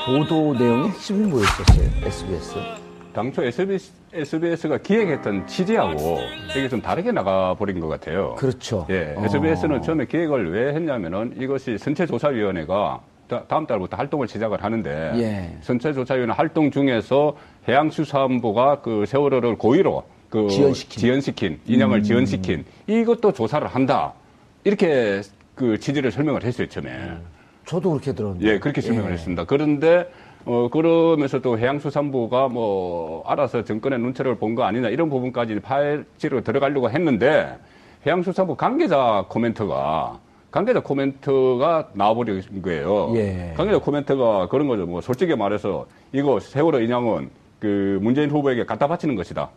보도 내용의 핵심이 뭐였었어요? SBS? 당초 SBS가 기획했던 취지하고 이게 좀 다르게 나가버린 것 같아요. 그렇죠. 예, SBS는 처음에 기획을 왜 했냐면은 이것이 선체조사위원회가 다음 달부터 활동을 시작을 하는데 예. 선체조사위원회 활동 중에서 해양수산부가 그 세월호를 고의로 그 지연시킨 인양을 지연시킨 이것도 조사를 한다. 이렇게 그 취지를 설명을 했어요, 처음에. 저도 그렇게 들었는데. 예, 그렇게 설명을 했습니다. 그런데 그러면서 또 해양수산부가 뭐 알아서 정권의 눈치를 본 거 아니냐 이런 부분까지 파헤치러 들어가려고 했는데 해양수산부 관계자 코멘트가 나와버린 거예요. 예. 관계자 코멘트가 그런 거죠. 뭐 솔직히 말해서 이거 세월호 인양은 그 문재인 후보에게 갖다 바치는 것이다.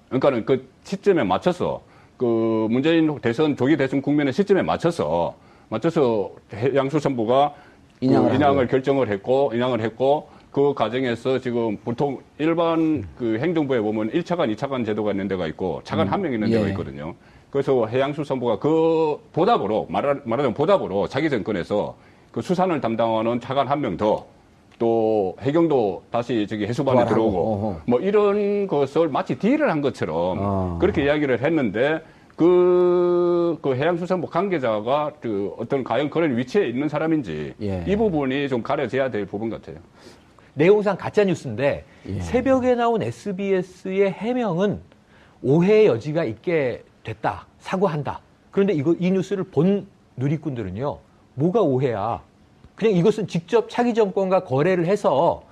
그러니까는 그 시점에 맞춰서 그 문재인 조기 대선 국면의 시점에 맞춰서 해양수산부가 인양을 결정을 했고 그 과정에서 지금 보통 일반 그 행정부에 보면 1차관, 2차관 제도가 있는 데가 있고 차관 한 명 있는 데가 있거든요. 그래서 해양수산부가 그 보답으로 말하자면 보답으로 자기 정권에서 그 수산을 담당하는 차관 한 명 더 또 해경도 다시 저기 해수반에 들어오고 뭐 이런 것을 마치 딜을 한 것처럼 그렇게 이야기를 했는데 그 해양수산부 관계자가 그 어떤 과연 그런 위치에 있는 사람인지 이 부분이 좀 가려져야 될 부분 같아요. 내용상 가짜뉴스인데 새벽에 나온 SBS의 해명은 오해의 여지가 있게 됐다. 사과한다. 그런데 이 뉴스를 본 누리꾼들은요. 뭐가 오해야. 그냥 이것은 직접 차기 정권과 거래를 해서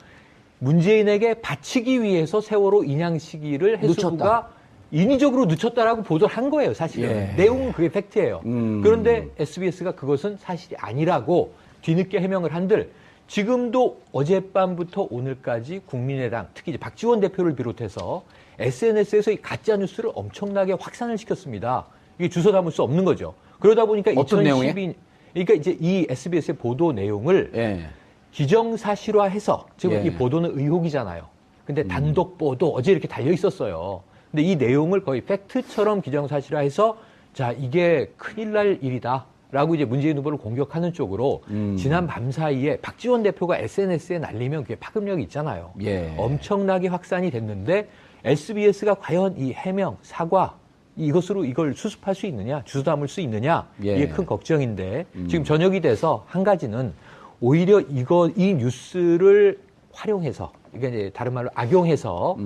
문재인에게 바치기 위해서 세월호 인양 시기를 해수부가 인위적으로 늦췄다라고 보도를 한 거예요, 사실은. 내용은 그게 팩트예요. 그런데 SBS가 그것은 사실이 아니라고 뒤늦게 해명을 한들 지금도 어젯밤부터 오늘까지 국민의당, 특히 이제 박지원 대표를 비롯해서 SNS에서 이 가짜뉴스를 엄청나게 확산을 시켰습니다. 이게 주워 담을 수 없는 거죠. 그러다 보니까 어떤 2012년, 내용에? 그러니까 이제 이 SBS의 보도 내용을 기정사실화해서 지금 이 보도는 의혹이잖아요. 근데 단독 보도 어제 이렇게 달려 있었어요. 근데 이 내용을 거의 팩트처럼 기정사실화해서 자 이게 큰일 날 일이다. 라고 이제 문재인 후보를 공격하는 쪽으로 지난 밤 사이에 박지원 대표가 SNS에 날리면 그게 파급력이 있잖아요. 엄청나게 확산이 됐는데 SBS가 과연 이 해명, 사과 이것으로 이걸 수습할 수 있느냐, 주워 담을 수 있느냐 이게 큰 걱정인데 지금 저녁이 돼서 한 가지는 오히려 이 뉴스를 활용해서 이게 이제 다른 말로 악용해서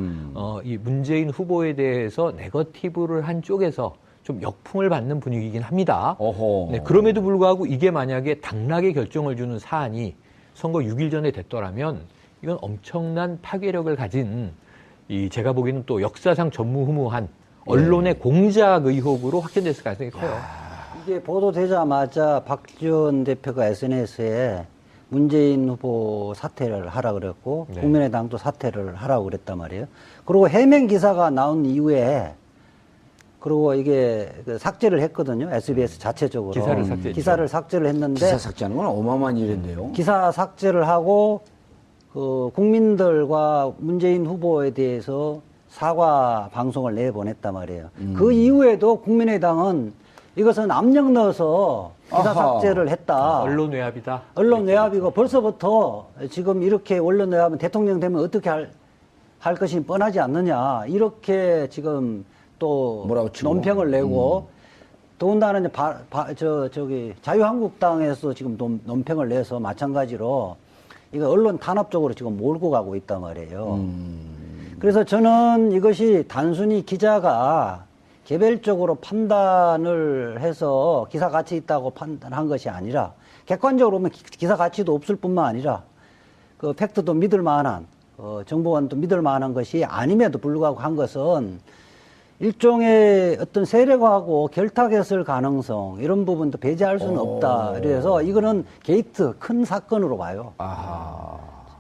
이 문재인 후보에 대해서 네거티브를 한 쪽에서 좀 역풍을 받는 분위기이긴 합니다. 네, 그럼에도 불구하고 이게 만약에 당락의 결정을 주는 사안이 선거 6일 전에 됐더라면 이건 엄청난 파괴력을 가진 제가 보기에는 또 역사상 전무후무한 언론의 공작 의혹으로 확전됐을 가능성이 커요. 이게 보도되자마자 박지원 대표가 SNS에 문재인 후보 사퇴를 하라 그랬고 국민의당도 사퇴를 하라고 그랬단 말이에요. 그리고 해명 기사가 나온 이후에 그리고 이게 삭제를 했거든요. SBS 자체적으로. 기사를 삭제를 했는데. 기사 삭제하는 건 어마어마한 일인데요. 기사 삭제를 하고, 국민들과 문재인 후보에 대해서 사과 방송을 내보냈단 말이에요. 그 이후에도 국민의당은 이것은 압력 넣어서 기사 삭제를 했다. 언론 외압이다. 언론 외압이고 벌써부터 지금 이렇게 언론 외압은 대통령 되면 어떻게 할 것이 뻔하지 않느냐. 이렇게 지금 또 논평을 내고 더군다나 이제 자유한국당에서 지금 논평을 내서 마찬가지로 이거 언론 탄압 쪽으로 지금 몰고 가고 있단 말이에요. 그래서 저는 이것이 단순히 기자가 개별적으로 판단을 해서 기사 가치 있다고 판단한 것이 아니라 객관적으로 보면 기사 가치도 없을 뿐만 아니라 그 팩트도 믿을 만한 정보원도 믿을 만한 것이 아님에도 불구하고 한 것은 일종의 어떤 세력하고 결탁했을 가능성 이런 부분도 배제할 수는 없다. 그래서 이거는 게이트 큰 사건으로 봐요.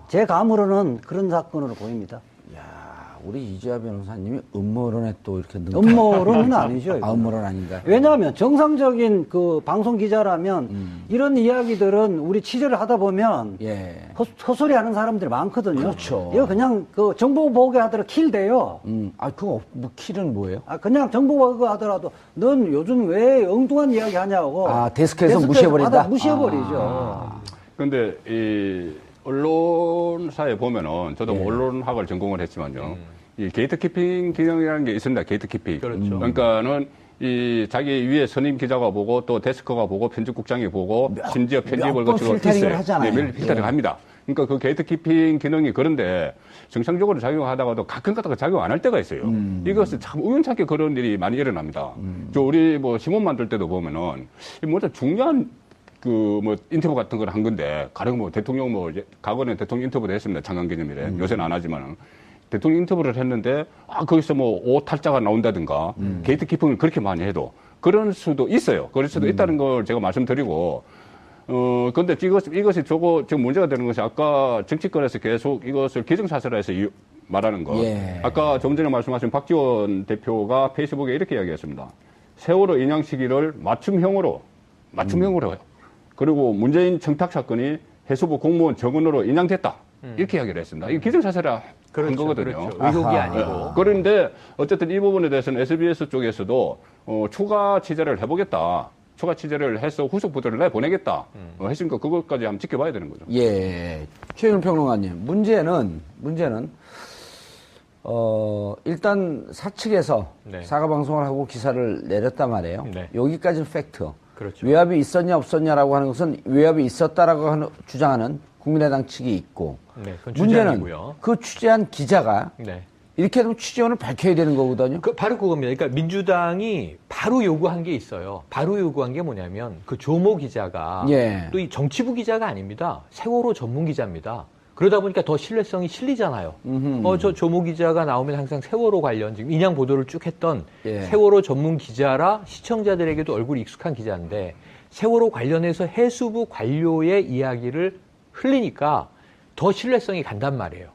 제 감으로는 그런 사건으로 보입니다. 우리 이재하 변호사님이 음모론에 또 이렇게 음모론은 아니죠. 음모론 아닌가요? 왜냐하면 정상적인 그 방송 기자라면 이런 이야기들은 우리 취재를 하다 보면 헛소리 하는 사람들이 많거든요. 그렇죠. 이거 그냥 그 정보 보고 하더라도 킬돼요. 그거 뭐 킬은 뭐예요? 그냥 정보 보고 하더라도 넌 요즘 왜 엉뚱한 이야기 하냐고. 데스크에서 무시해버린다? 무시해버리죠. 그런데 언론사에 보면은 저도 뭐 언론학을 전공을 했지만요. 이 게이트키핑 기능이라는 게 있습니다. 게이트키핑. 그렇죠. 그러니까는 이 자기 위에 선임 기자가 보고 또 데스크가 보고 편집국장이 보고 심지어 편집을 거치고 필터링을 하잖아요. 네, 필터링 합니다. 그러니까 그 게이트키핑 기능이 그런데 정상적으로 작용하다가도 가끔 가다가 작용 안 할 때가 있어요. 이것은 참 우연찮게 그런 일이 많이 일어납니다. 저 우리 뭐 신문 만들 때도 보면은 뭐든 중요한 그 뭐 인터뷰 같은 걸 한 건데 가령 뭐 대통령 뭐 과거에 대통령 인터뷰도 했습니다. 장관기념일에 요새는 안 하지만은. 대통령 인터뷰를 했는데 거기서 뭐 오탈자가 나온다든가 게이트키핑을 그렇게 많이 해도 그럴 수도 있어요. 그럴 수도 있다는 걸 제가 말씀드리고 근데 이것이 지금 문제가 되는 것이 아까 정치권에서 계속 이것을 기정사실화해서 말하는 것. 예. 아까 좀 전에 말씀하신 박지원 대표가 페이스북에 이렇게 이야기했습니다. 세월호 인양 시기를 맞춤형으로 해요. 그리고 문재인 청탁 사건이 해수부 공무원 정원으로 인양됐다. 이렇게 이야기를 했습니다. 이게 기정사실화 한 거거든요. 그렇죠. 의혹이 아니고. 그런데 어쨌든 이 부분에 대해서는 SBS 쪽에서도 추가 취재를 해보겠다. 추가 취재를 해서 후속 보도를 내보내겠다. 했으니까 그것까지 한번 지켜봐야 되는 거죠. 예. 최윤 평론가님, 문제는, 일단 사측에서 네. 사과방송을 하고 기사를 내렸단 말이에요. 네. 여기까지는 팩트. 그렇죠. 외압이 있었냐, 없었냐라고 하는 것은 외압이 있었다라고 주장하는 국민의당 측이 있고. 네, 그건 문제는 주장이고요. 그 취재한 기자가 네. 이렇게 되면 취재원을 밝혀야 되는 거거든요. 바로 그겁니다. 그러니까 민주당이 바로 요구한 게 있어요. 바로 요구한 게 뭐냐면 그 조모 기자가 예. 또 이 정치부 기자가 아닙니다. 세월호 전문 기자입니다. 그러다 보니까 더 신뢰성이 실리잖아요. 저 조모 기자가 나오면 항상 세월호 관련 지금 인양 보도를 쭉 했던 예. 세월호 전문 기자라 시청자들에게도 얼굴이 익숙한 기자인데 세월호 관련해서 해수부 관료의 이야기를 흘리니까 더 신뢰성이 간단 말이에요.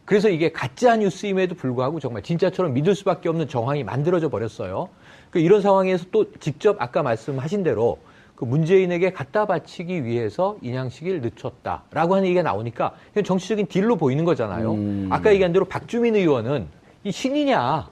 그래서 이게 가짜 뉴스임에도 불구하고 정말 진짜처럼 믿을 수밖에 없는 정황이 만들어져 버렸어요. 이런 상황에서 또 직접 아까 말씀하신 대로 그 문재인에게 갖다 바치기 위해서 인양 시기를 늦췄다라고 하는 얘기가 나오니까 그냥 정치적인 딜로 보이는 거잖아요. 아까 얘기한 대로 박주민 의원은 이 신이냐?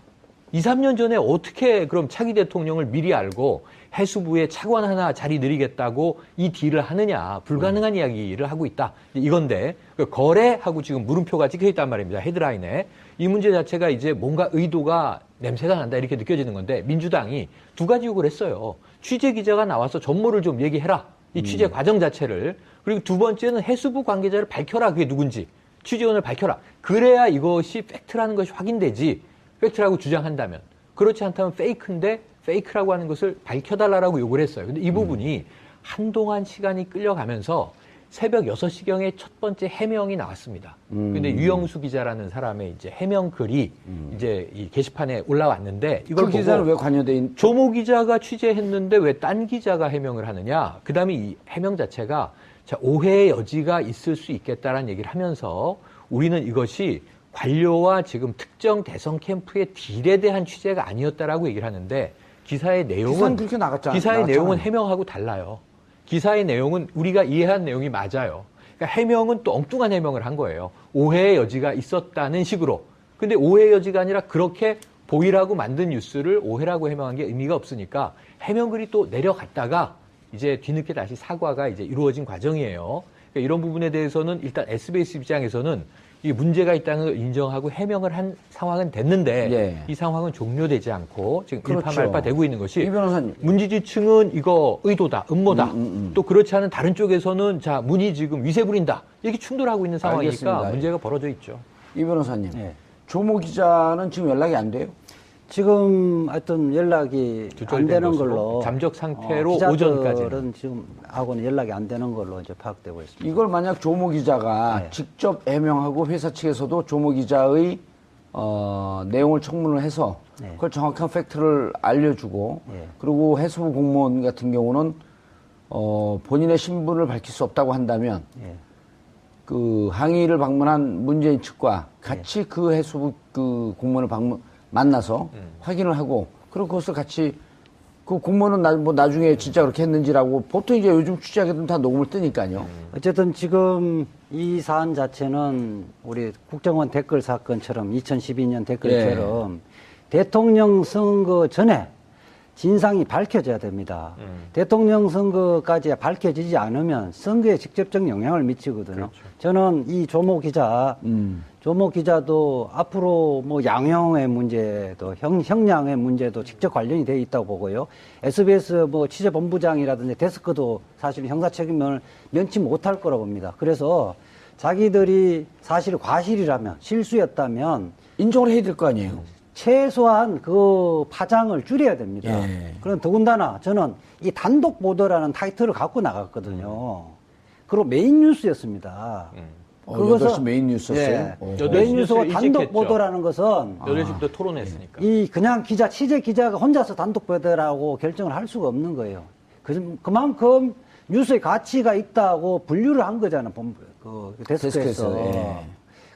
2, 3년 전에 어떻게 그럼 차기 대통령을 미리 알고 해수부에 차관 하나 자리 늘리겠다고 이 딜을 하느냐. 불가능한 이야기를 하고 있다. 이건데 거래하고 지금 물음표가 찍혀 있단 말입니다. 헤드라인에. 이 문제 자체가 이제 뭔가 의도가 냄새가 난다 이렇게 느껴지는 건데 민주당이 두 가지 요구를 했어요. 취재 기자가 나와서 전모를 좀 얘기해라. 이 취재 과정 자체를. 그리고 두 번째는 해수부 관계자를 밝혀라. 그게 누군지. 취재원을 밝혀라. 그래야 이것이 팩트라는 것이 확인되지. 팩트라고 주장한다면. 그렇지 않다면 페이크인데 페이크라고 하는 것을 밝혀달라고 요구를 했어요. 근데 이 부분이 한동안 시간이 끌려가면서 새벽 6시경에 첫 번째 해명이 나왔습니다. 근데 유영수 기자라는 사람의 이제 해명 글이 이제 이 게시판에 올라왔는데 이걸 그 기자는 왜 관여돼 있는? 조모 기자가 취재했는데 왜 딴 기자가 해명을 하느냐? 그다음에 이 해명 자체가 자, 오해의 여지가 있을 수 있겠다라는 얘기를 하면서 우리는 이것이 관료와 지금 특정 대선 캠프의 딜에 대한 취재가 아니었다라고 얘기를 하는데 기사의 내용은 그렇게 기사의 내용은 해명하고 달라요. 기사의 내용은 우리가 이해한 내용이 맞아요. 그러니까 해명은 또 엉뚱한 해명을 한 거예요. 오해의 여지가 있었다는 식으로. 근데 오해의 여지가 아니라 그렇게 보이라고 만든 뉴스를 오해라고 해명한 게 의미가 없으니까 해명글이 또 내려갔다가 이제 뒤늦게 다시 사과가 이제 이루어진 과정이에요. 그러니까 이런 부분에 대해서는 일단 SBS 입장에서는 이 문제가 있다는 걸 인정하고 해명을 한 상황은 됐는데 예. 이 상황은 종료되지 않고 지금 그렇죠. 일파만파 되고 있는 것이 이 변호사님. 문지지층은 이거 의도다, 음모다. 또 그렇지 않은 다른 쪽에서는 자 문이 지금 위세 부린다. 이렇게 충돌하고 있는 상황이니까 알겠습니다. 문제가 벌어져 있죠. 이 변호사님. 예. 조모 기자는 지금 연락이 안 돼요? 지금 하여튼 연락이 안 두절된 되는 것으로 걸로 잠적 상태로 기자들은 오전까지는. 지금 하고는 연락이 안 되는 걸로 이제 파악되고 있습니다. 이걸 만약 조모 기자가 네. 직접 해명하고 회사 측에서도 조모 기자의 내용을 청문을 해서 네. 그걸 정확한 팩트를 알려주고 네. 그리고 해수부 공무원 같은 경우는 본인의 신분을 밝힐 수 없다고 한다면 예. 그 항의를 방문한 문재인 측과 같이 그 해수부 그 공무원을 만나서 확인을 하고 그리고 그것을 같이 그 공무원은 나중에 진짜 그렇게 했는지라고 보통 이제 요즘 취재하게 되면 다 녹음을 뜨니까요. 어쨌든 지금 이 사안 자체는 우리 국정원 댓글 사건처럼 2012년 댓글처럼 대통령 선거 전에 진상이 밝혀져야 됩니다. 대통령 선거까지 밝혀지지 않으면 선거에 직접적 영향을 미치거든요. 그렇죠. 저는 이 조모 기자도 앞으로 뭐 양형의 문제도 형량의 문제도 직접 관련이 돼 있다고 보고요. SBS 뭐 취재본부장이라든지 데스크도 사실 형사 책임을 면치 못할 거라고 봅니다. 그래서 자기들이 사실 과실이라면 실수였다면 인정을 해야 될 거 아니에요. 최소한 그 파장을 줄여야 됩니다. 예. 그럼 더군다나 저는 이 단독 보도라는 타이틀을 갖고 나갔거든요. 그리고 메인 뉴스였습니다. 8시 메인 뉴스였어요? 예. 오. 메인 뉴스가 일찍 단독 했죠. 보도라는 것은 8시부터 토론했으니까. 이 그냥 취재 기자가 혼자서 단독 보도라고 결정을 할 수가 없는 거예요. 그만큼 뉴스의 가치가 있다고 분류를 한 거잖아요. 데스크에서. 데스크에서, 예.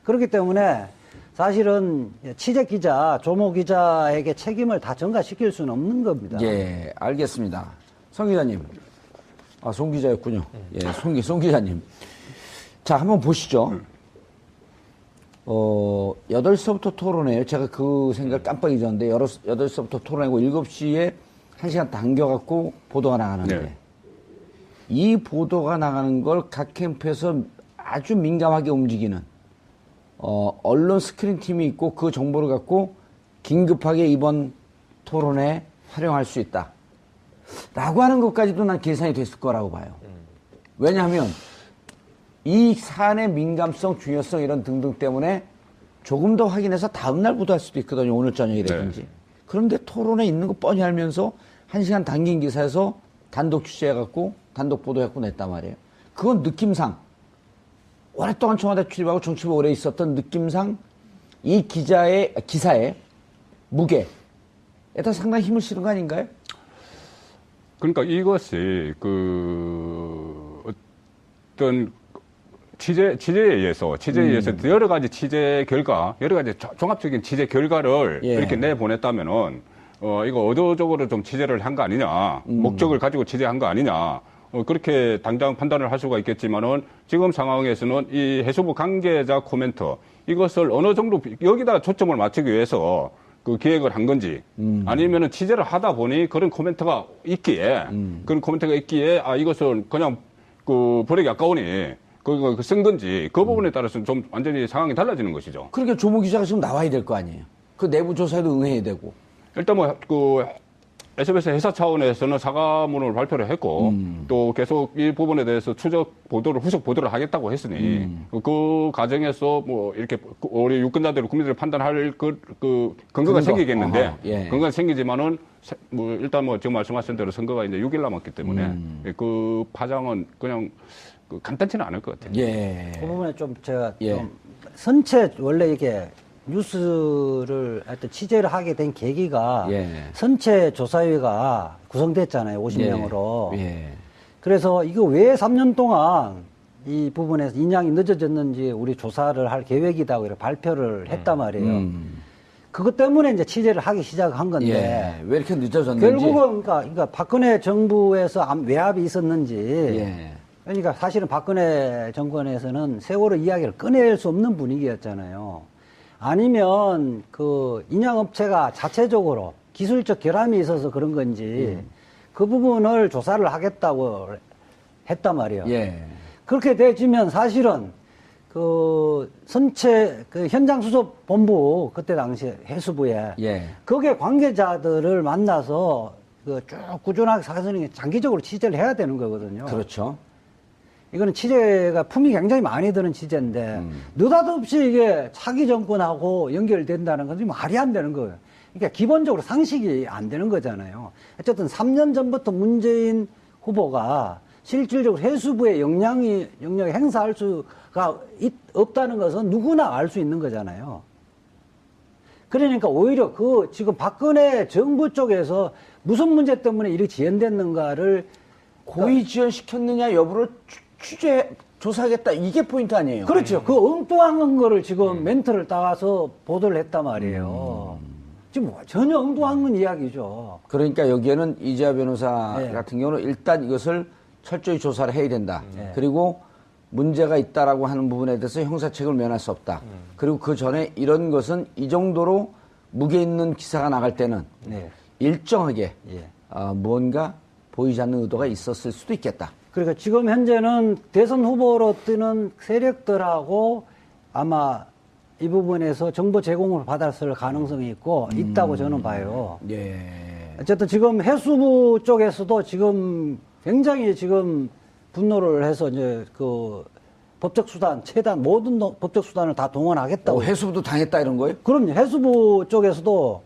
그렇기 때문에 사실은 취재 기자, 조모 기자에게 책임을 다 전가시킬 수는 없는 겁니다. 예, 알겠습니다. 성 기자님. 아, 송 기자였군요. 예, 송 기자님. 자, 한번 보시죠. 8시부터 토론회요. 제가 그 생각 깜빡 잊었는데, 8시부터 토론회고 7시에 1시간 당겨갖고 보도가 나가는데, 네. 이 보도가 나가는 걸 각 캠프에서 아주 민감하게 움직이는, 언론 스크린 팀이 있고 그 정보를 갖고 긴급하게 이번 토론에 활용할 수 있다. 라고 하는 것까지도 난 계산이 됐을 거라고 봐요. 왜냐하면 이 사안의 민감성, 중요성 이런 등등 때문에 조금 더 확인해서 다음날 보도할 수도 있거든요. 오늘 저녁이라든지. 네. 그런데 토론에 있는 거 뻔히 알면서 1시간 당긴 기사에서 단독 취재해갖고 단독 보도해갖고 냈단 말이에요. 그건 느낌상 오랫동안 청와대 출입하고 정치부에 오래 있었던 느낌상 이 기사의 무게에다 상당히 힘을 실은 거 아닌가요? 그러니까 이것이 어떤 취재에 의해서 여러 가지 취재 결과, 여러 가지 종합적인 취재 결과를 예. 이렇게 내보냈다면은 이거 의도적으로 좀 취재를 한 거 아니냐, 목적을 가지고 취재한 거 아니냐. 그렇게 당장 판단을 할 수가 있겠지만은 지금 상황에서는 이 해수부 관계자 코멘트 이것을 어느 정도 여기다 초점을 맞추기 위해서 그 기획을 한 건지 아니면은 취재를 하다 보니 그런 코멘트가 있기에 아 이것은 그냥 그 버리기 아까우니 그거 쓴 건지 그 부분에 따라서는 좀 완전히 상황이 달라지는 것이죠. 그러니까 조모 기자가 지금 나와야 될 거 아니에요. 그 내부 조사에도 응해야 되고. 일단 SBS 회사 차원에서는 사과문을 발표를 했고 또 계속 이 부분에 대해서 후속 보도를 하겠다고 했으니 그 과정에서 뭐 이렇게 우리 유권자들 국민들이 판단할 그 근거가 생기겠는데 예. 근거가 생기지만은 뭐 일단 뭐 지금 말씀하신 대로 선거가 이제 6일 남았기 때문에 그 파장은 그냥 간단치는 않을 것 같아요. 예. 그 부분에 좀 제가 예. 좀 선체 원래 이게 뉴스를 하여튼 취재를 하게 된 계기가 예. 선체 조사위가 구성됐잖아요. 50명으로. 예. 그래서 이거 왜 3년 동안 이 부분에서 인양이 늦어졌는지 우리 조사를 할 계획이다 이렇게 발표를 했단 말이에요. 그것 때문에 이제 취재를 하기 시작한 건데 예. 왜 이렇게 늦어졌는지. 결국은 그러니까 박근혜 정부에서 외압이 있었는지 예. 그러니까 사실은 박근혜 정권에서는 세월호 이야기를 꺼낼 수 없는 분위기였잖아요. 아니면 그 인양업체가 자체적으로 기술적 결함이 있어서 그런 건지 그 부분을 조사를 하겠다고 했단 말이에요. 예. 그렇게 되지면 사실은 그 선체 그 현장 수습 본부 그때 당시 해수부에 예. 거기에 관계자들을 만나서 그 쭉 꾸준하게 사전에 장기적으로 취재를 해야 되는 거거든요. 그렇죠. 이거는 취재가 품이 굉장히 많이 드는 취재인데 느닷없이 이게 차기 정권하고 연결된다는 건 말이 안 되는 거예요. 그러니까 기본적으로 상식이 안 되는 거잖아요. 어쨌든 3년 전부터 문재인 후보가 실질적으로 해수부의 영역을 행사할 수가 없다는 것은 누구나 알 수 있는 거잖아요. 그러니까 오히려 그 지금 박근혜 정부 쪽에서 무슨 문제 때문에 이렇게 지연됐는가를 고의 지연시켰느냐 여부를 조사하겠다. 이게 포인트 아니에요. 그렇죠. 그 엉뚱한 거를 지금 멘트를 따와서 보도를 했단 말이에요. 지금 전혀 엉뚱한 건 이야기죠. 그러니까 여기에는 이재하 변호사 네. 같은 경우는 일단 이것을 철저히 조사를 해야 된다. 네. 그리고 문제가 있다라고 하는 부분에 대해서 형사책을 면할 수 없다. 그리고 그 전에 이런 것은 이 정도로 무게 있는 기사가 나갈 때는 네. 일정하게 예. 뭔가 보이지 않는 의도가 있었을 수도 있겠다. 그러니까 지금 현재는 대선 후보로 뜨는 세력들하고 아마 이 부분에서 정보 제공을 받았을 가능성이 있다고 저는 봐요. 예. 어쨌든 지금 해수부 쪽에서도 지금 굉장히 지금 분노를 해서 이제 그 법적 수단, 최대한 모든 법적 수단을 다 동원하겠다고. 해수부도 당했다 이런 거예요? 그럼요. 해수부 쪽에서도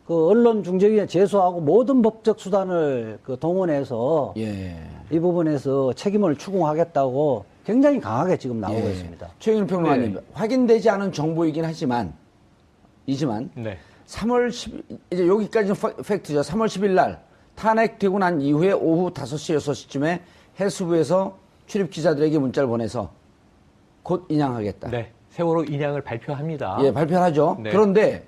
그 언론중재위에 제소하고 모든 법적 수단을 그 동원해서 예. 이 부분에서 책임을 추궁하겠다고 굉장히 강하게 지금 나오고 예. 있습니다. 최영일 평론가님, 확인되지 않은 정보이긴 하지만, 네. 3월 10일, 이제 여기까지는 팩트죠. 3월 10일 날 탄핵되고 난 이후에 오후 5시, 6시쯤에 해수부에서 출입 기자들에게 문자를 보내서 곧 인양하겠다. 네. 세월호 인양을 발표합니다. 예, 발표하죠. 네. 그런데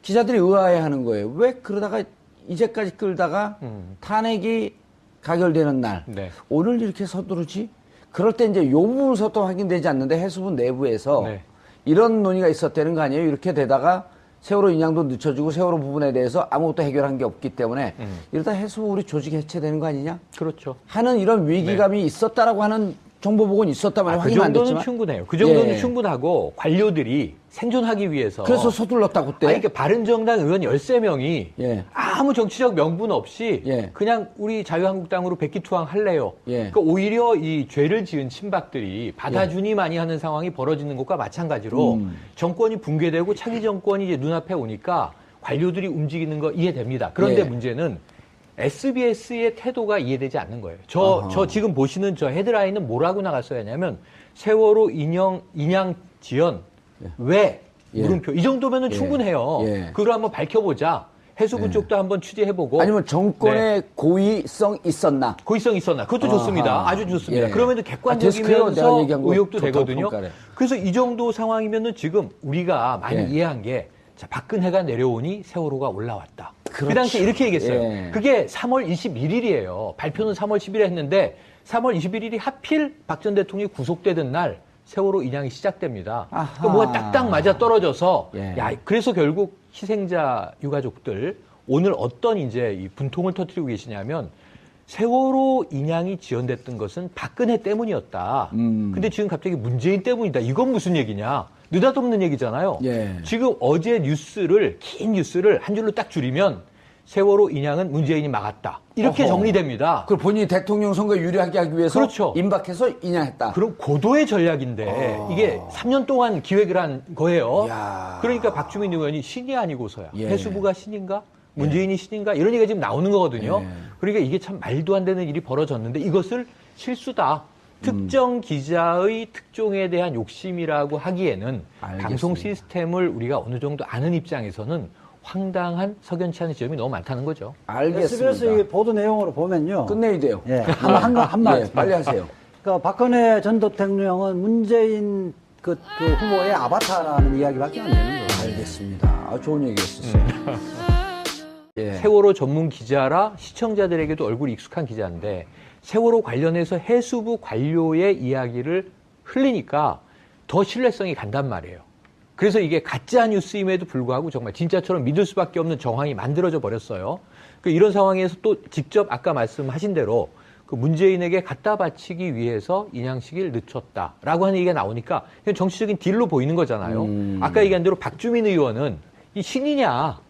기자들이 의아해 하는 거예요. 왜 그러다가 이제까지 끌다가 탄핵이 가결되는 날, 네. 오늘 이렇게 서두르지? 그럴 때 이제 요 부분서도 확인되지 않는데 해수부 내부에서 네. 이런 논의가 있었다는 거 아니에요? 이렇게 되다가 세월호 인양도 늦춰지고 세월호 부분에 대해서 아무것도 해결한 게 없기 때문에 이러다 해수부 우리 조직이 해체되는 거 아니냐? 그렇죠. 하는 이런 위기감이 있었다라고 하는 정보 보고는 있었다면 그 확인 안 정도는 됐지만 충분해요. 그 정도는 예. 충분하고 관료들이 생존하기 위해서. 그래서 서둘렀다 그때. 아니, 그러니까 바른정당 의원 13명이 예. 아무 정치적 명분 없이 예. 그냥 우리 자유한국당으로 백기투항 할래요. 예. 그러니까 오히려 이 죄를 지은 친박들이 받아주니 많이 하는 상황이 벌어지는 것과 마찬가지로 정권이 붕괴되고 차기 정권이 이제 눈앞에 오니까 관료들이 움직이는 거 이해됩니다. 그런데 예. 문제는 SBS의 태도가 이해되지 않는 거예요. 저 지금 보시는 저 헤드라인은 뭐라고 나갔어야 하냐면 세월호 인양 지연 왜 예. 물음표 이 정도면은 예. 충분해요. 예. 그걸 한번 밝혀보자. 해수부 쪽도 한번 취재해보고 아니면 정권의 네. 고의성 있었나? 고의성 있었나? 그것도 아하. 좋습니다. 아주 좋습니다. 예. 그러면은 데스크요. 내가 객관적이면서 얘기한 거 의혹도 좋다고 되거든요. 평가를. 그래서 이 정도 상황이면은 지금 우리가 많이 예. 이해한 게 자, 박근혜가 내려오니 세월호가 올라왔다. 그 그렇죠. 당시에 이렇게 얘기했어요. 예. 그게 3월 21일이에요. 발표는 3월 10일에 했는데 3월 21일이 하필 박 전 대통령이 구속되던 날 세월호 인양이 시작됩니다. 그러니까 뭐가 딱딱 맞아 떨어져서 예. 야, 그래서 결국 희생자 유가족들 오늘 어떤 이제 이 분통을 터뜨리고 계시냐면 세월호 인양이 지연됐던 것은 박근혜 때문이었다. 근데 지금 갑자기 문재인 때문이다. 이건 무슨 얘기냐? 느닷없는 얘기잖아요. 예. 지금 어제 긴 뉴스를 한 줄로 딱 줄이면 세월호 인양은 문재인이 막았다. 이렇게 어허. 정리됩니다. 그걸 본인이 대통령 선거에 유리하게 하기 위해서 그렇죠. 임박해서 인양했다. 그럼 고도의 전략인데 이게 3년 동안 기획을 한 거예요. 이야. 그러니까 박주민 의원이 신이 아니고서야. 예. 해수부가 신인가? 문재인이 신인가? 이런 얘기가 지금 나오는 거거든요. 예. 그러니까 이게 참 말도 안 되는 일이 벌어졌는데 이것을 실수다. 특정 기자의 특종에 대한 욕심이라고 하기에는 알겠습니다. 방송 시스템을 우리가 어느 정도 아는 입장에서는 황당한 석연치 않은 지점이 너무 많다는 거죠. 알겠습니다. SBS 이 보도 내용으로 보면요. 끝내야 돼요. 예, 한 말. 예, 빨리 하세요. 그러니까 박근혜 전 대통령은 문재인 그 후보의 아바타라는 이야기밖에 안 되는 거예요. 알겠습니다. 좋은 얘기였었어요. 예. 세월호 전문 기자라 시청자들에게도 얼굴이 익숙한 기자인데 세월호 관련해서 해수부 관료의 이야기를 흘리니까 더 신뢰성이 간단 말이에요. 그래서 이게 가짜 뉴스임에도 불구하고 정말 진짜처럼 믿을 수밖에 없는 정황이 만들어져 버렸어요. 이런 상황에서 또 직접 아까 말씀하신 대로 그 문재인에게 갖다 바치기 위해서 인양 시기를 늦췄다라고 하는 얘기가 나오니까 그냥 정치적인 딜로 보이는 거잖아요. 아까 얘기한 대로 박주민 의원은 이 신이냐?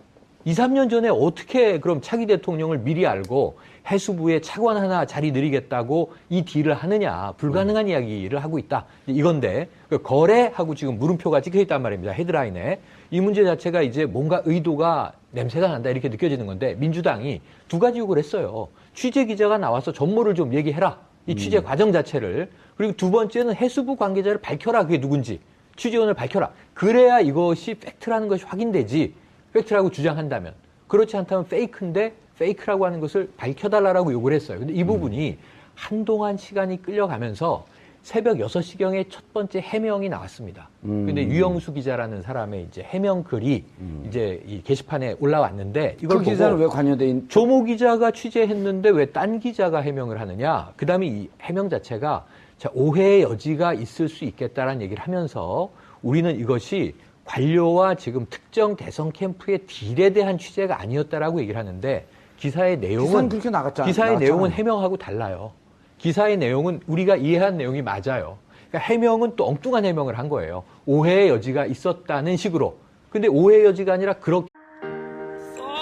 2, 3년 전에 어떻게 그럼 차기 대통령을 미리 알고 해수부에 차관 하나 자리 늘리겠다고 이 딜을 하느냐. 불가능한 이야기를 하고 있다. 이건데 거래하고 지금 물음표가 찍혀 있단 말입니다. 헤드라인에. 이 문제 자체가 이제 뭔가 의도가 냄새가 난다 이렇게 느껴지는 건데 민주당이 두 가지 요구를 했어요. 취재 기자가 나와서 전모를 좀 얘기해라. 이 취재 과정 자체를. 그리고 두 번째는 해수부 관계자를 밝혀라. 그게 누군지. 취재원을 밝혀라. 그래야 이것이 팩트라는 것이 확인되지. 팩트라고 주장한다면. 그렇지 않다면 페이크인데 페이크라고 하는 것을 밝혀달라고 요구를 했어요. 근데 이 부분이 한동안 시간이 끌려가면서 새벽 6시경에 첫 번째 해명이 나왔습니다. 근데 유영수 기자라는 사람의 이제 해명 글이 이제 이 게시판에 올라왔는데 이걸 그 보고 기자는 왜 관여돼 있는? 조모 기자가 취재했는데 왜 딴 기자가 해명을 하느냐? 그다음에 이 해명 자체가 자, 오해의 여지가 있을 수 있겠다라는 얘기를 하면서 우리는 이것이 관료와 지금 특정 대선 캠프의 딜에 대한 취재가 아니었다라고 얘기를 하는데 기사의 내용은 그렇게 나갔잖아요. 기사의 내용은 해명하고 달라요. 기사의 내용은 우리가 이해한 내용이 맞아요. 그러니까 해명은 또 엉뚱한 해명을 한 거예요. 오해의 여지가 있었다는 식으로. 근데 오해의 여지가 아니라 그렇게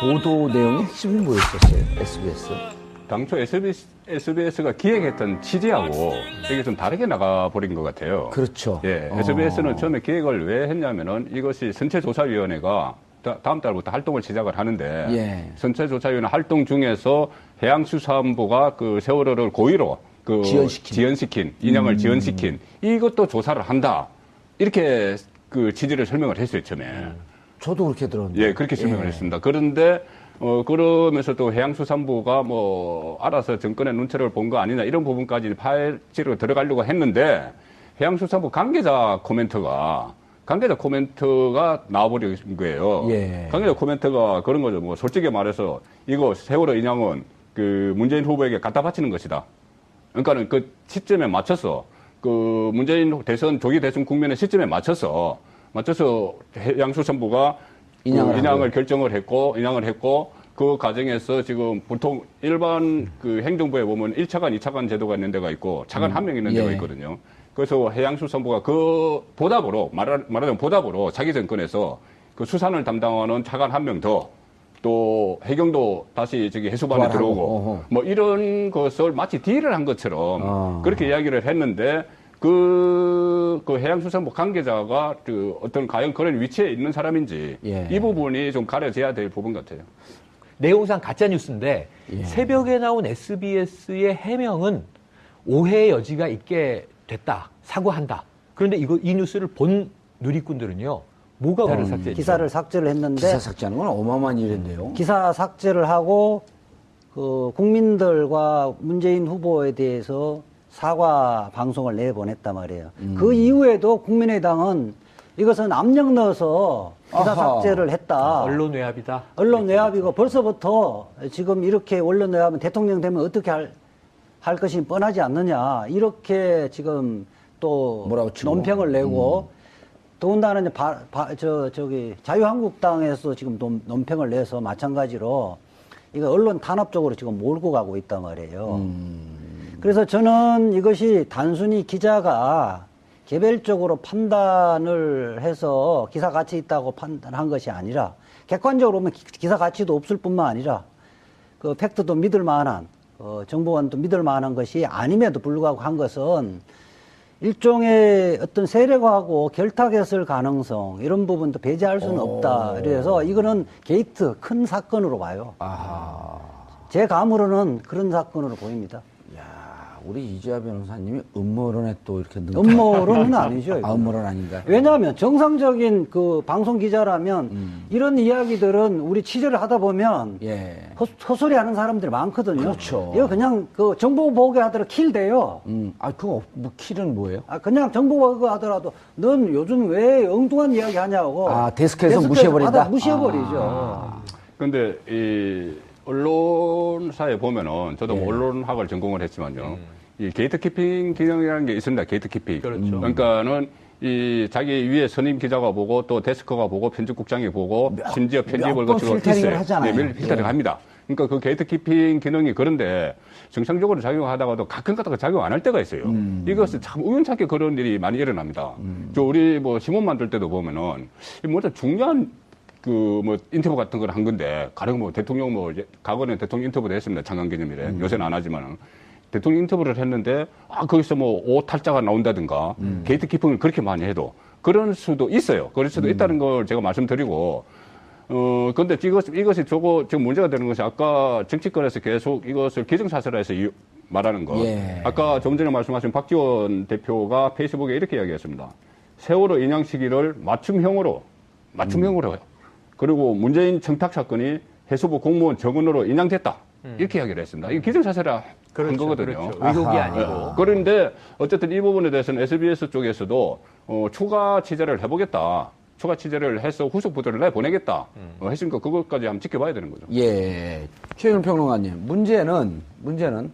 보도 내용의 핵심이 뭐였었어요? SBS. 당초 SBS가 기획했던 취지하고 이게 좀 다르게 나가버린 것 같아요. 그렇죠. 예, SBS는 처음에 기획을 왜 했냐면은 이것이 선체조사위원회가 다음 달부터 활동을 시작을 하는데 예. 선체조사위원회 활동 중에서 해양수산부가 그 세월호를 고의로 그 지연시킨 인양을 지연시킨 이것도 조사를 한다 이렇게 그 취지를 설명을 했어요 처음에. 저도 그렇게 들었는데. 예, 그렇게 설명을 했습니다. 그런데 그러면서 또 해양수산부가 뭐 알아서 정권의 눈치를 본 거 아니냐 이런 부분까지 파헤치러 들어가려고 했는데 해양수산부 관계자 코멘트가 나와버린 거예요. 예. 관계자 코멘트가 그런 거죠. 뭐 솔직히 말해서 이거 세월호 인양은 그 문재인 후보에게 갖다 바치는 것이다. 그러니까는 그 시점에 맞춰서 그 문재인 조기 대선 국면의 시점에 맞춰서 해양수산부가 인양을 결정을 했고 그 과정에서 지금 보통 일반 그 행정부에 보면 1차관, 2차관 제도가 있는 데가 있고 차관 한 명 있는 데가 있거든요. 그래서 해양수산부가 그 말하자면 보답으로 자기 정권에서 그 수산을 담당하는 차관 한 명 더 또 해경도 다시 저기 해수반에 들어오고 뭐 이런 것을 마치 딜을 한 것처럼 그렇게 이야기를 했는데 그 해양수산부 관계자가 그 어떤 과연 그런 위치에 있는 사람인지 이 부분이 좀 가려져야 될 부분 같아요. 내용상 가짜 뉴스인데 새벽에 나온 SBS의 해명은 오해의 여지가 있게 됐다, 사과한다. 그런데 이 뉴스를 본 누리꾼들은요, 뭐가 기사를 삭제했죠? 기사를 삭제를 했는데 기사 삭제하는 건 어마어마한 일인데요. 기사 삭제를 하고 그 국민들과 문재인 후보에 대해서 사과 방송을 내보냈단 말이에요. 그 이후에도 국민의당은 이것은 압력 넣어서 기사 삭제를 했다. 언론 외압이다. 언론 외압이고 벌써부터 지금 이렇게 언론 외압은 대통령 되면 어떻게 할 것이 뻔하지 않느냐. 이렇게 지금 또 논평을 내고 더군다나 이제 자유한국당에서 지금 논평을 내서 마찬가지로 이거 언론 탄압 쪽으로 지금 몰고 가고 있단 말이에요. 그래서 저는 이것이 단순히 기자가 개별적으로 판단을 해서 기사 가치 있다고 판단한 것이 아니라 객관적으로 보면 기사 가치도 없을 뿐만 아니라 그 팩트도 믿을 만한 정보원도 믿을 만한 것이 아님에도 불구하고 한 것은 일종의 어떤 세력하고 결탁했을 가능성 이런 부분도 배제할 수는 없다. 그래서 이거는 게이트 큰 사건으로 봐요. 제 감으로는 그런 사건으로 보입니다. 우리 이재하 변호사님이 음모론에 또 이렇게 음모론은 아니죠. 음모론 아닌가요? 왜냐하면 정상적인 그 방송 기자라면 이런 이야기들은 우리 취재를 하다 보면 헛소리 하는 사람들이 많거든요. 그렇죠. 이거 그냥 그 정보 보게 하더라도 킬 돼요. 그거 킬은 뭐예요? 그냥 정보 보게 하더라도 넌 요즘 왜 엉뚱한 이야기 하냐고. 데스크에서 무시해버린다? 무시해버리죠. 근데 이 언론사에 보면은 저도 언론학을 전공을 했지만요. 이 게이트키핑 기능이라는 게 있습니다. 게이트키핑. 그렇죠. 그러니까는 이 자기 위에 선임 기자가 보고 또 데스크가 보고 편집국장이 보고 심지어 편집을 거치고 필터링을 하잖아요. 매일 필터링 합니다. 그러니까 그 게이트키핑 기능이 그런데 정상적으로 작용하다가도 가끔 가다가 작용 안 할 때가 있어요. 이것은 참 우연찮게 그런 일이 많이 일어납니다. 우리 뭐 신문 만들 때도 보면은 뭐 중요한 인터뷰 같은 걸 한 건데, 가령 대통령 과거에는 대통령 인터뷰도 했습니다. 장관기념일에. 요새는 안 하지만은. 대통령 인터뷰를 했는데, 거기서 옷 탈자가 나온다든가, 게이트 키핑을 그렇게 많이 해도, 그럴 수도 있어요. 그럴 수도 있다는 걸 제가 말씀드리고, 근데 이것이 지금 문제가 되는 것이 아까 정치권에서 계속 이것을 기정사실화해서 말하는 것. 아까 좀 전에 말씀하신 박지원 대표가 페이스북에 이렇게 이야기했습니다. 세월호 인양 시기를 맞춤형으로 그리고 문재인 청탁 사건이 해수부 공무원 정원으로 인양됐다. 이렇게 이야기를 했습니다. 이게 기정사실화 한 거거든요. 그렇죠. 의혹이 아니고. 그런데 어쨌든 이 부분에 대해서는 SBS 쪽에서도 추가 취재를 해보겠다. 추가 취재를 해서 후속 보도를 내보내겠다. 했으니까 그것까지 한번 지켜봐야 되는 거죠. 최윤 평론가님, 문제는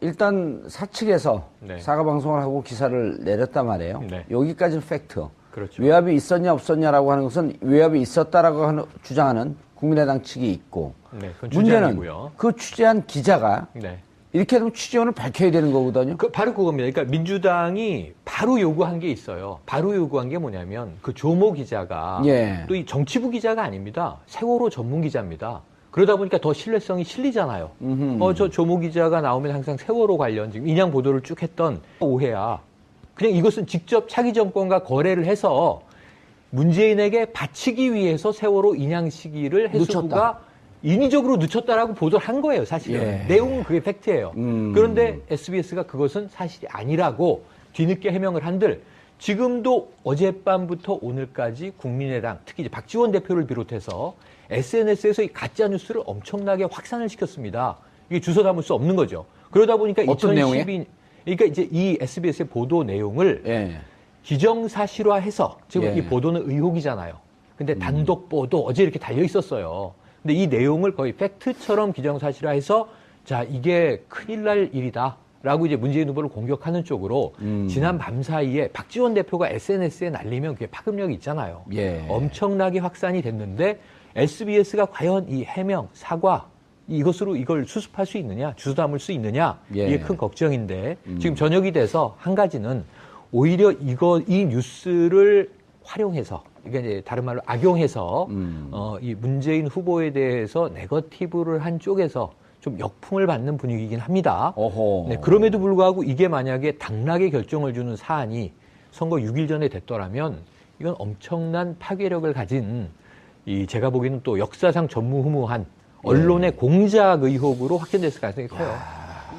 일단 사측에서 사과 방송을 하고 기사를 내렸단 말이에요. 여기까지는 팩트. 그렇죠. 외압이 있었냐 없었냐라고 하는 것은 외압이 있었다라고 주장하는 국민의당 측이 있고 네, 그건 문제는 주장이고요. 그 취재한 기자가 네. 이렇게 되면 취재원을 밝혀야 되는 거거든요. 바로 그겁니다. 그러니까 민주당이 바로 요구한 게 있어요. 바로 요구한 게 뭐냐면 그 조모 기자가 예. 또 이 정치부 기자가 아닙니다. 세월호 전문 기자입니다. 그러다 보니까 더 신뢰성이 실리잖아요. 저 조모 기자가 나오면 항상 세월호 관련 지금 인양 보도를 쭉 했던 오해야. 그냥 이것은 직접 차기 정권과 거래를 해서 문재인에게 바치기 위해서 세월호 인양 시기를 해수부가 늦췄다. 인위적으로 늦췄다라고 보도를 한 거예요, 사실은. 예. 내용은 그게 팩트예요. 그런데 SBS가 그것은 사실이 아니라고 뒤늦게 해명을 한들 지금도 어젯밤부터 오늘까지 국민의당, 특히 이제 박지원 대표를 비롯해서 SNS에서 이 가짜 뉴스를 엄청나게 확산을 시켰습니다. 이게 주워 담을 수 없는 거죠. 그러다 보니까 어떤 2012, 내용에? 그러니까 이제 이 SBS의 보도 내용을 예. 기정사실화해서 지금 예. 이 보도는 의혹이잖아요. 근데 단독 보도 어제 이렇게 달려 있었어요. 근데 이 내용을 거의 팩트처럼 기정사실화해서 자 이게 큰일 날 일이다라고 이제 문재인 후보를 공격하는 쪽으로 지난 밤 사이에 박지원 대표가 SNS에 날리면 그게 파급력이 있잖아요. 예. 엄청나게 확산이 됐는데 SBS가 과연 이 해명, 사과 이것으로 이걸 수습할 수 있느냐, 주워 담을 수 있느냐 예. 이게 큰 걱정인데 지금 저녁이 돼서 한 가지는 오히려 이 뉴스를 활용해서 이게 이제 다른 말로 악용해서 이 문재인 후보에 대해서 네거티브를 한 쪽에서 좀 역풍을 받는 분위기이긴 합니다. 어허. 네, 그럼에도 불구하고 이게 만약에 당락의 결정을 주는 사안이 선거 6일 전에 됐더라면 이건 엄청난 파괴력을 가진 제가 보기에는 또 역사상 전무후무한 언론의 공작 의혹으로 확전됐을 가능성이 커요.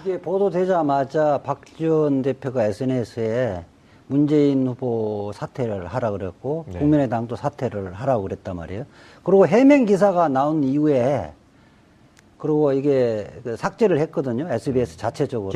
이게 보도되자마자 박지원 대표가 SNS에 문재인 후보 사퇴를 하라 그랬고 네. 국민의당도 사퇴를 하라고 그랬단 말이에요. 그리고 해명 기사가 나온 이후에 그리고 이게 삭제를 했거든요. SBS 자체적으로.